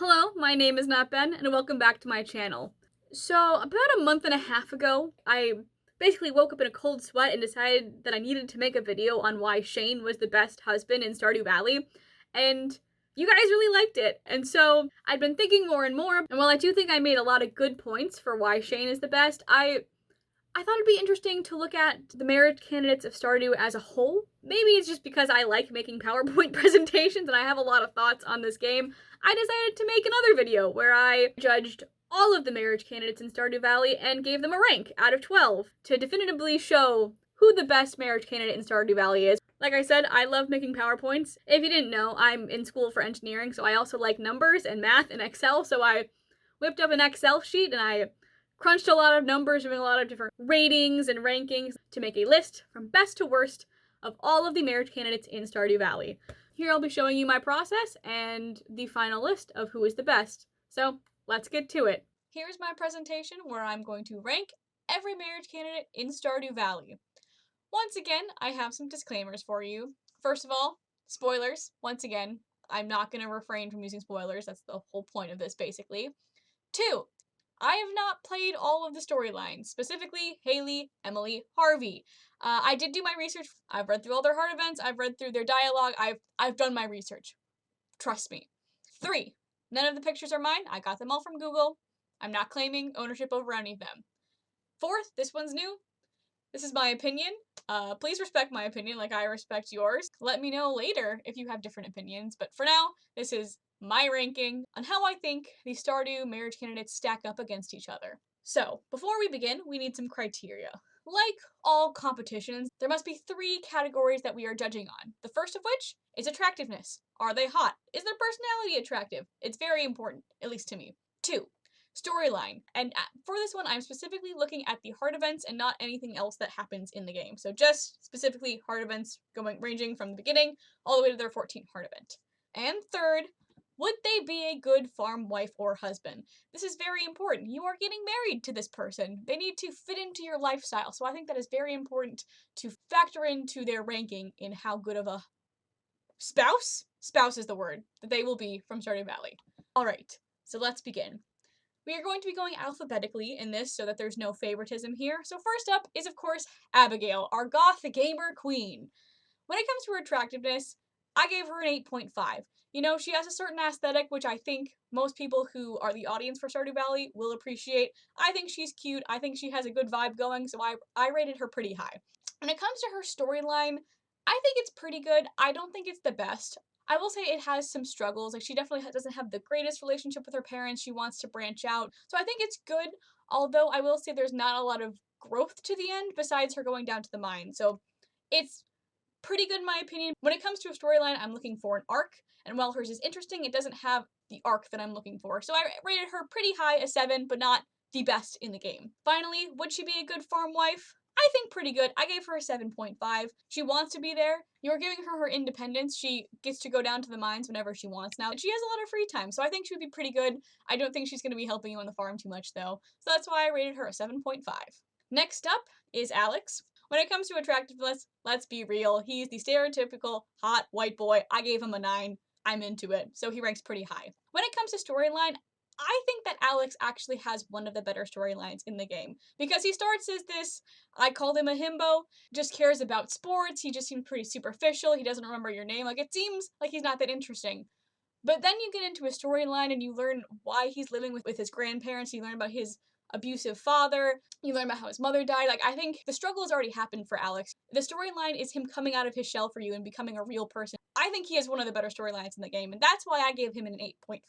Hello, my name is Not Ben, and welcome back to my channel. So, about a month and a half ago, I basically woke up in a cold sweat and decided that I needed to make a video on why Shane was the best husband in Stardew Valley, and you guys really liked it. And so, I'd been thinking more and more, and while I do think I made a lot of good points for why Shane is the best, I thought it'd be interesting to look at the marriage candidates of Stardew as a whole. Maybe it's just because I like making PowerPoint presentations and I have a lot of thoughts on this game. I decided to make another video where I judged all of the marriage candidates in Stardew Valley and gave them a rank out of 12 to definitively show who the best marriage candidate in Stardew Valley is. Like I said, I love making PowerPoints. If you didn't know, I'm in school for engineering, so I also like numbers and math and Excel, so I whipped up an Excel sheet and I crunched a lot of numbers, doing a lot of different ratings and rankings to make a list from best to worst of all of the marriage candidates in Stardew Valley. Here I'll be showing you my process and the final list of who is the best. So let's get to it. Here's my presentation where I'm going to rank every marriage candidate in Stardew Valley. Once again, I have some disclaimers for you. First of all, spoilers. Once again, I'm not going to refrain from using spoilers. That's the whole point of this, basically. 2, I have not played all of the storylines, specifically Haley, Emily, Harvey. I did do my research. I've read through all their heart events. I've read through their dialogue. I've done my research. Trust me. 3, none of the pictures are mine. I got them all from Google. I'm not claiming ownership over any of them. 4th, this one's new. This is my opinion. Please respect my opinion like I respect yours. Let me know later if you have different opinions, but for now, this is my ranking on how I think the Stardew marriage candidates stack up against each other. So, before we begin, we need some criteria. Like all competitions, there must be 3 categories that we are judging on. The first of which is attractiveness. Are they hot? Is their personality attractive? It's very important, at least to me. 2, storyline. And for this one, I'm specifically looking at the heart events and not anything else that happens in the game. So just specifically heart events ranging from the beginning all the way to their 14th heart event. And 3rd, would they be a good farm wife or husband? This is very important. You are getting married to this person. They need to fit into your lifestyle. So I think that is very important to factor into their ranking in how good of a spouse is the word that they will be from Stardew Valley. All right, so let's begin. We are going to be going alphabetically in this so that there's no favoritism here. So first up is, of course, Abigail, our goth gamer queen. When it comes to her attractiveness, I gave her an 8.5. You know, she has a certain aesthetic which I think most people who are the audience for Stardew Valley will appreciate. I think she's cute. I think she has a good vibe going, so I rated her pretty high. When it comes to her storyline, I think it's pretty good. I don't think it's the best. I will say it has some struggles. Like, she definitely doesn't have the greatest relationship with her parents. She wants to branch out. So I think it's good, although I will say there's not a lot of growth to the end besides her going down to the mine. So it's pretty good in my opinion. When it comes to a storyline, I'm looking for an arc, and while hers is interesting, it doesn't have the arc that I'm looking for. So I rated her pretty high, a 7, but not the best in the game. Finally, would she be a good farm wife? I think pretty good. I gave her a 7.5. She wants to be there. You're giving her her independence. She gets to go down to the mines whenever she wants now. She has a lot of free time, so I think she would be pretty good. I don't think she's going to be helping you on the farm too much, though. So that's why I rated her a 7.5. Next up is Alex. When it comes to attractiveness, let's be real. He's the stereotypical hot white boy. I gave him a 9. I'm into it. So he ranks pretty high. When it comes to storyline, I think that Alex actually has one of the better storylines in the game. Because he starts as this, I called him a himbo, just cares about sports, he just seems pretty superficial, he doesn't remember your name, like it seems like he's not that interesting. But then you get into a storyline and you learn why he's living with his grandparents, you learn about his abusive father, you learn about how his mother died. Like, I think the struggle has already happened for Alex. The storyline is him coming out of his shell for you and becoming a real person. I think he has one of the better storylines in the game, and that's why I gave him an 8.5.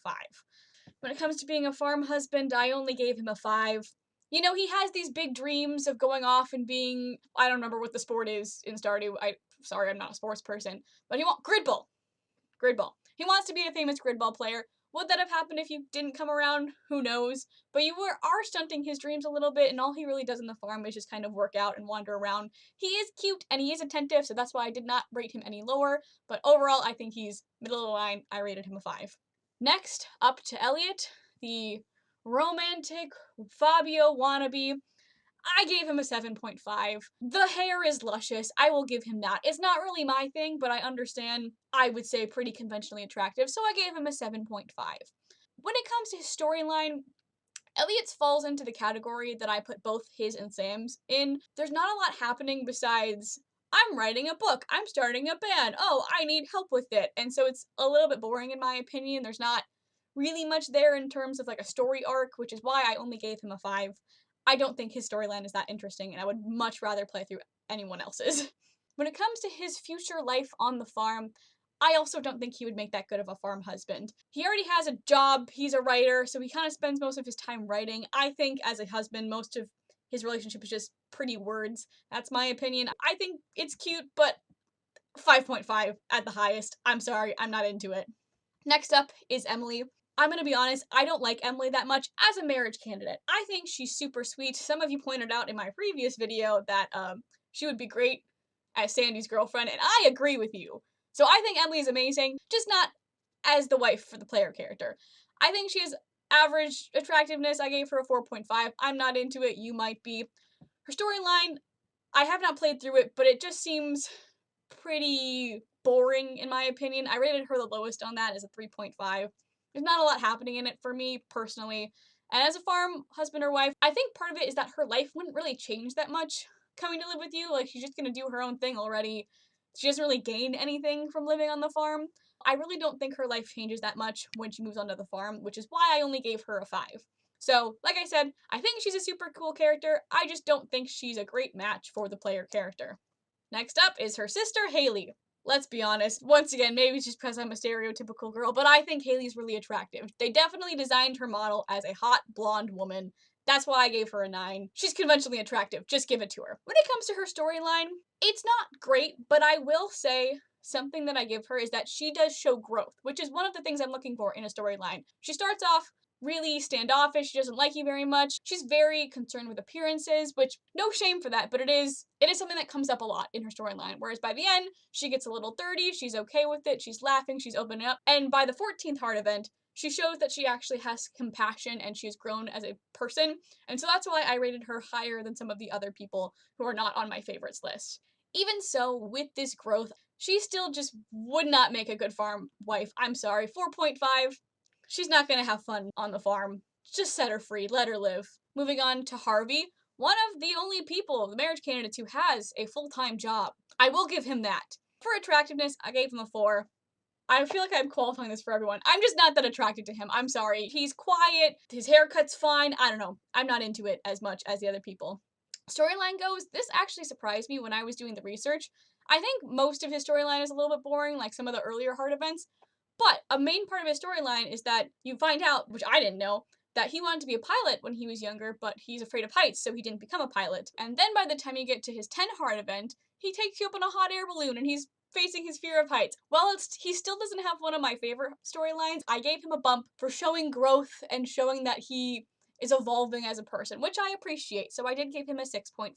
When it comes to being a farm husband, I only gave him a 5. You know, he has these big dreams of going off and being, I don't remember what the sport is in Stardew. Sorry, I'm not a sports person. But gridball. Gridball. He wants to be a famous gridball player. Would that have happened if you didn't come around? Who knows? But you are stunting his dreams a little bit, and all he really does in the farm is just kind of work out and wander around. He is cute, and he is attentive, so that's why I did not rate him any lower. But overall, I think he's middle of the line. I rated him a 5. Next, up to Elliot, the romantic Fabio wannabe. I gave him a 7.5. The hair is luscious. I will give him that. It's not really my thing, but I understand, I would say, pretty conventionally attractive, so I gave him a 7.5. When it comes to his storyline, Elliot's falls into the category that I put both his and Sam's in. There's not a lot happening besides, I'm writing a book, I'm starting a band, oh, I need help with it. And so it's a little bit boring in my opinion. There's not really much there in terms of like a story arc, which is why I only gave him a 5. I don't think his storyline is that interesting, and I would much rather play through anyone else's. When it comes to his future life on the farm, I also don't think he would make that good of a farm husband. He already has a job, he's a writer, so he kind of spends most of his time writing. I think as a husband, most of his relationship is just pretty words. That's my opinion. I think it's cute, but 5.5 at the highest. I'm sorry, I'm not into it. Next up is Emily. I'm gonna be honest, I don't like Emily that much as a marriage candidate. I think she's super sweet. Some of you pointed out in my previous video that she would be great as Sandy's girlfriend, and I agree with you. So I think Emily is amazing, just not as the wife for the player character. I think she has average attractiveness. I gave her a 4.5. I'm not into it, you might be. Her storyline, I have not played through it, but it just seems pretty boring in my opinion. I rated her the lowest on that as a 3.5. There's not a lot happening in it for me personally. And as a farm husband or wife, I think part of it is that her life wouldn't really change that much coming to live with you. Like, she's just gonna do her own thing already. She doesn't really gain anything from living on the farm. I really don't think her life changes that much when she moves onto the farm, which is why I only gave her a 5. So, like I said, I think she's a super cool character. I just don't think she's a great match for the player character. Next up is her sister, Haley. Let's be honest, once again, maybe it's just because I'm a stereotypical girl, but I think Haley's really attractive. They definitely designed her model as a hot, blonde woman. That's why I gave her a 9. She's conventionally attractive, just give it to her. When it comes to her storyline, it's not great, but I will say something that I give her is that she does show growth, which is one of the things I'm looking for in a storyline. She starts off really standoffish, she doesn't like you very much. She's very concerned with appearances, which no shame for that, but it is something that comes up a lot in her storyline. Whereas by the end, she gets a little dirty, she's okay with it, she's laughing, she's opening up, and by the 14th heart event, she shows that she actually has compassion and she's grown as a person. And so that's why I rated her higher than some of the other people who are not on my favorites list. Even so, with this growth, she still just would not make a good farm wife. I'm sorry, 4.5. She's not gonna have fun on the farm. Just set her free, let her live. Moving on to Harvey, one of the only people, the marriage candidates, who has a full-time job. I will give him that. For attractiveness, I gave him a 4. I feel like I'm qualifying this for everyone. I'm just not that attracted to him. I'm sorry. He's quiet, his haircut's fine. I don't know. I'm not into it as much as the other people. Storyline goes, this actually surprised me when I was doing the research. I think most of his storyline is a little bit boring, like some of the earlier heart events. But a main part of his storyline is that you find out, which I didn't know, that he wanted to be a pilot when he was younger, but he's afraid of heights, so he didn't become a pilot. And then by the time you get to his 10 heart event, he takes you up in a hot air balloon and he's facing his fear of heights. Well, he still doesn't have one of my favorite storylines. I gave him a bump for showing growth and showing that he is evolving as a person, which I appreciate, so I did give him a 6.5.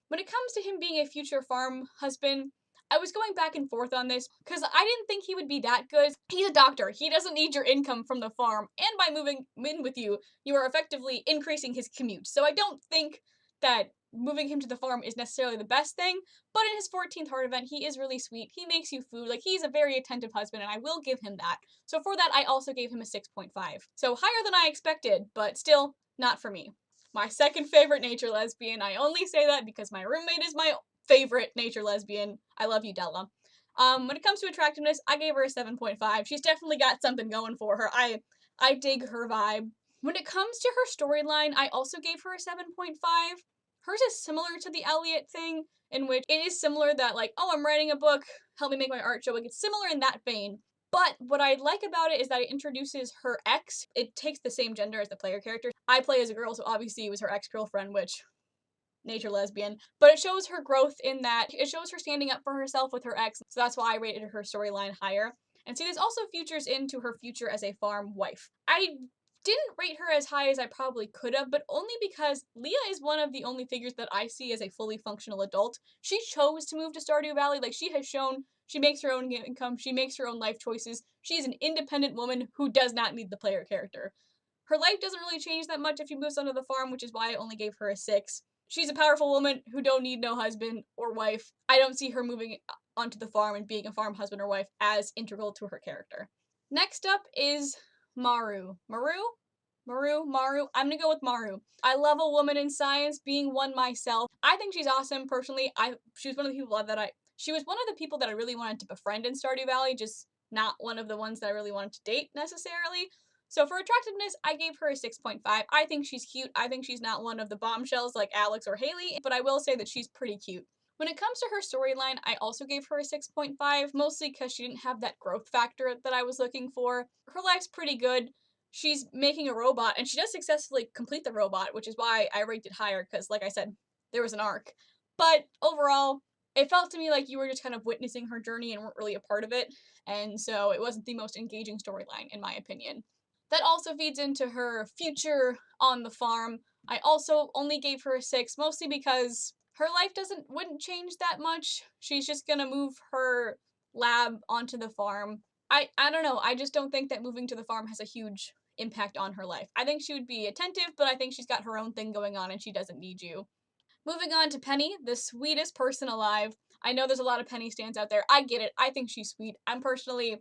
When it comes to him being a future farm husband, I was going back and forth on this because I didn't think he would be that good. He's a doctor. He doesn't need your income from the farm. And by moving in with you, you are effectively increasing his commute. So I don't think that moving him to the farm is necessarily the best thing. But in his 14th heart event, he is really sweet. He makes you food. Like, he's a very attentive husband, and I will give him that. So for that, I also gave him a 6.5. So higher than I expected, but still not for me. My second favorite nature lesbian. I only say that because my roommate is my favorite nature lesbian. I love you, Della. When it comes to attractiveness, I gave her a 7.5. She's definitely got something going for her. I dig her vibe. When it comes to her storyline, I also gave her a 7.5. Hers is similar to the Elliot thing, in which it is similar that, like, oh, I'm writing a book, help me make my art show. Like, it's similar in that vein. But what I like about it is that it introduces her ex. It takes the same gender as the player character. I play as a girl, so obviously it was her ex-girlfriend, which nature lesbian, but it shows her growth in that it shows her standing up for herself with her ex, so that's why I rated her storyline higher. And see, this also features into her future as a farm wife. I didn't rate her as high as I probably could have, but only because Leah is one of the only figures that I see as a fully functional adult. She chose to move to Stardew Valley. Like, she has shown she makes her own income, she makes her own life choices. She is an independent woman who does not need the player character. Her life doesn't really change that much if she moves onto the farm, which is why I only gave her a 6. She's a powerful woman who don't need no husband or wife. I don't see her moving onto the farm and being a farm husband or wife as integral to her character. Next up is Maru. Maru. I'm gonna go with Maru. I love a woman in science, being one myself. I think she's awesome, personally. She was one of the people she was one of the people that I really wanted to befriend in Stardew Valley, just not one of the ones that I really wanted to date, necessarily. So for attractiveness, I gave her a 6.5. I think she's cute. I think she's not one of the bombshells like Alex or Haley, but I will say that she's pretty cute. When it comes to her storyline, I also gave her a 6.5, mostly because she didn't have that growth factor that I was looking for. Her life's pretty good. She's making a robot, and she does successfully complete the robot, which is why I ranked it higher, because, like I said, there was an arc. But overall, it felt to me like you were just kind of witnessing her journey and weren't really a part of it, and so it wasn't the most engaging storyline, in my opinion. That also feeds into her future on the farm. I also only gave her a 6, mostly because her life wouldn't change that much. She's just gonna move her lab onto the farm. I don't know, I just don't think that moving to the farm has a huge impact on her life. I think she would be attentive, but I think she's got her own thing going on and she doesn't need you. Moving on to Penny, the sweetest person alive. I know there's a lot of Penny stands out there. I get it. I think she's sweet. I'm personally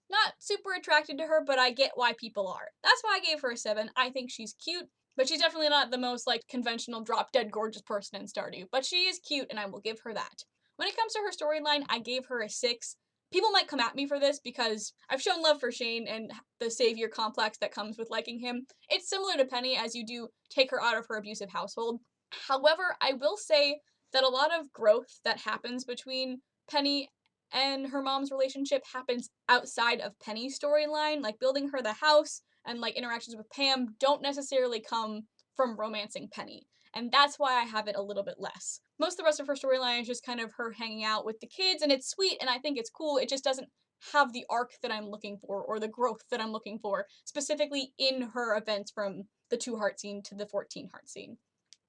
not super attracted to her, but I get why people are. That's why I gave her a 7. I think she's cute, but she's definitely not the most, like, conventional drop-dead gorgeous person in Stardew. But she is cute, and I will give her that. When it comes to her storyline, I gave her a 6. People might come at me for this because I've shown love for Shane and the savior complex that comes with liking him. It's similar to Penny, as you do take her out of her abusive household. However, I will say that a lot of growth that happens between Penny and her mom's relationship happens outside of Penny's storyline, like building her the house and like interactions with Pam don't necessarily come from romancing Penny. And that's why I have it a little bit less. Most of the rest of her storyline is just kind of her hanging out with the kids, and it's sweet and I think it's cool. It just doesn't have the arc that I'm looking for or the growth that I'm looking for, specifically in her events from the 2 heart scene to the 14 heart scene.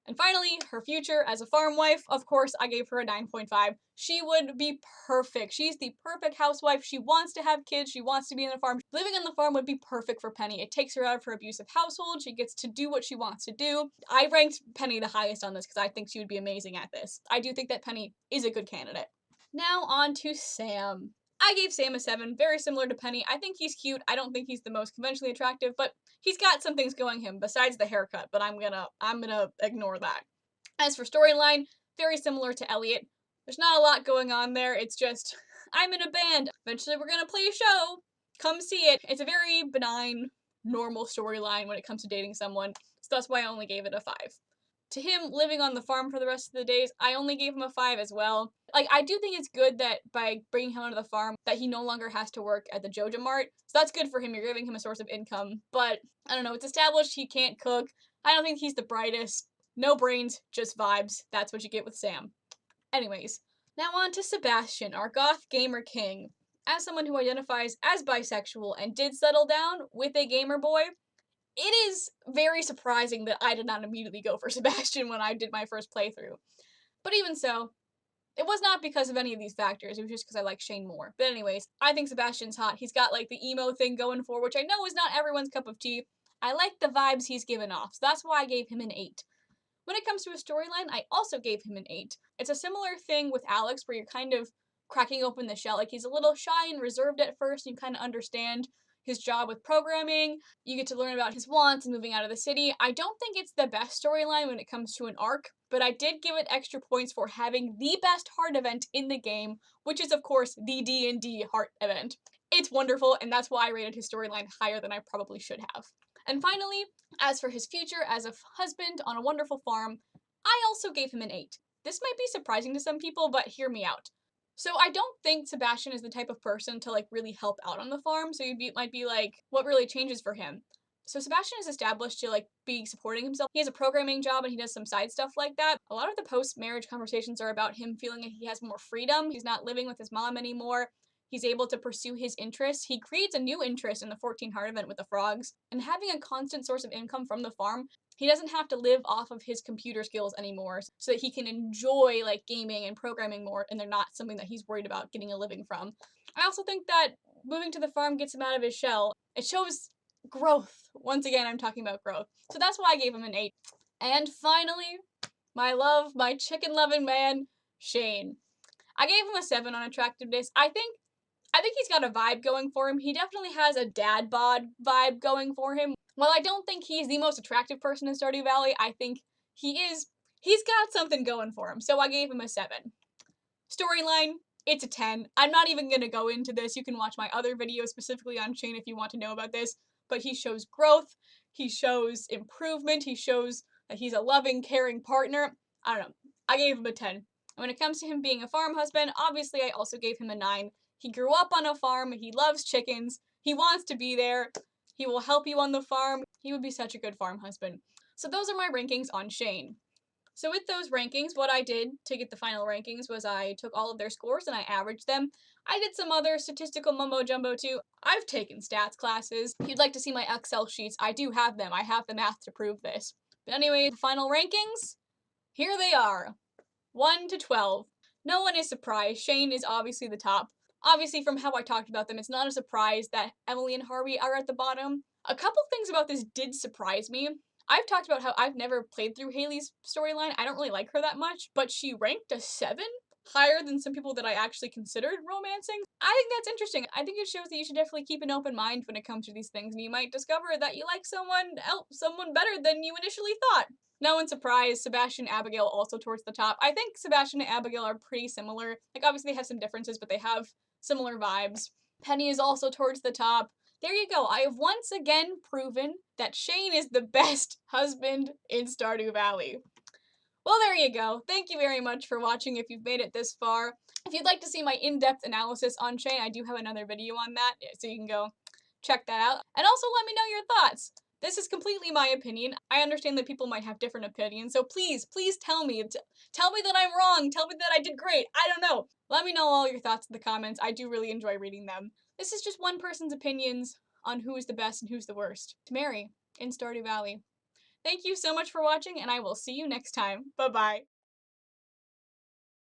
And finally, her future as a farm wife. Of course, I gave her a 9.5. She would be perfect. She's the perfect housewife. She wants to have kids. She wants to be in the farm. Living on the farm would be perfect for Penny. It takes her out of her abusive household. She gets to do what she wants to do. I ranked Penny the highest on this because I think she would be amazing at this. I do think that Penny is a good candidate. Now on to Sam. I gave Sam a 7, very similar to Penny. I think he's cute. I don't think he's the most conventionally attractive, but he's got some things going him besides the haircut, but I'm gonna ignore that. As for storyline, very similar to Elliot. There's not a lot going on there. It's just, I'm in a band. Eventually we're gonna play a show. Come see it. It's a very benign, normal storyline when it comes to dating someone, so that's why I only gave it a 5. To him living on the farm for the rest of the days, I only gave him a 5 as well. Like, I do think it's good that by bringing him onto the farm, that he no longer has to work at the Joja Mart. So that's good for him. You're giving him a source of income. But, I don't know, it's established he can't cook. I don't think he's the brightest. No brains, just vibes. That's what you get with Sam. Anyways, now on to Sebastian, our goth gamer king. As someone who identifies as bisexual and did settle down with a gamer boy, it is very surprising that I did not immediately go for Sebastian when I did my first playthrough. But even so, it was not because of any of these factors, it was just because I like Shane more. But anyways, I think Sebastian's hot. He's got like the emo thing going for, which I know is not everyone's cup of tea. I like the vibes he's given off, so that's why I gave him an 8. When it comes to his storyline, I also gave him an 8. It's a similar thing with Alex, where you're kind of cracking open the shell. Like, he's a little shy and reserved at first, and you kind of understand his job with programming. You get to learn about his wants and moving out of the city. I don't think it's the best storyline when it comes to an arc, but I did give it extra points for having the best heart event in the game, which is, of course, the D&D heart event. It's wonderful, and that's why I rated his storyline higher than I probably should have. And finally, as for his future as a husband on a wonderful farm, I also gave him an 8. This might be surprising to some people, but hear me out. So I don't think Sebastian is the type of person to like really help out on the farm, so might be like, what really changes for him? So Sebastian is established to like be supporting himself. He has a programming job and he does some side stuff like that. A lot of the post-marriage conversations are about him feeling like he has more freedom. He's not living with his mom anymore. He's able to pursue his interests. He creates a new interest in the 14 heart event with the frogs. And having a constant source of income from the farm, he doesn't have to live off of his computer skills anymore, so that he can enjoy like gaming and programming more, and they're not something that he's worried about getting a living from. I also think that moving to the farm gets him out of his shell. It shows growth. Once again, I'm talking about growth. So that's why I gave him an 8. And finally, my love, my chicken loving man, Shane. I gave him a 7 on attractiveness. I I think he's got a vibe going for him. He definitely has a dad bod vibe going for him. While I don't think he's the most attractive person in Stardew Valley, I think he's got something going for him. So I gave him a 7. Storyline, it's a 10. I'm not even going to go into this. You can watch my other video specifically on Shane if you want to know about this. But he shows growth. He shows improvement. He shows that he's a loving, caring partner. I don't know. I gave him a 10. And when it comes to him being a farm husband, obviously I also gave him a 9. He grew up on a farm. He loves chickens. He wants to be there. He will help you on the farm. He would be such a good farm husband. So those are my rankings on Shane. So with those rankings, what I did to get the final rankings was I took all of their scores and I averaged them. I did some other statistical mumbo jumbo too. I've taken stats classes. If you'd like to see my Excel sheets, I do have them. I have the math to prove this. But anyway, the final rankings, here they are. 1 to 12. No one is surprised. Shane is obviously the top. Obviously, from how I talked about them, it's not a surprise that Emily and Harvey are at the bottom. A couple things about this did surprise me. I've talked about how I've never played through Haley's storyline. I don't really like her that much, but she ranked a 7? Higher than some people that I actually considered romancing. I think that's interesting. I think it shows that you should definitely keep an open mind when it comes to these things, and you might discover that you like someone else, someone better than you initially thought. No one's surprised, Sebastian and Abigail also towards the top. I think Sebastian and Abigail are pretty similar. Like, obviously they have some differences, but they have similar vibes. Penny is also towards the top. There you go. I have once again proven that Shane is the best husband in Stardew Valley. Well, there you go. Thank you very much for watching if you've made it this far. If you'd like to see my in-depth analysis on Shane, I do have another video on that, so you can go check that out. And also let me know your thoughts. This is completely my opinion. I understand that people might have different opinions, so please tell me. Tell me that I'm wrong. Tell me that I did great. I don't know. Let me know all your thoughts in the comments. I do really enjoy reading them. This is just one person's opinions on who is the best and who's the worst to marry in Stardew Valley. Thank you so much for watching, and I will see you next time. Bye-bye.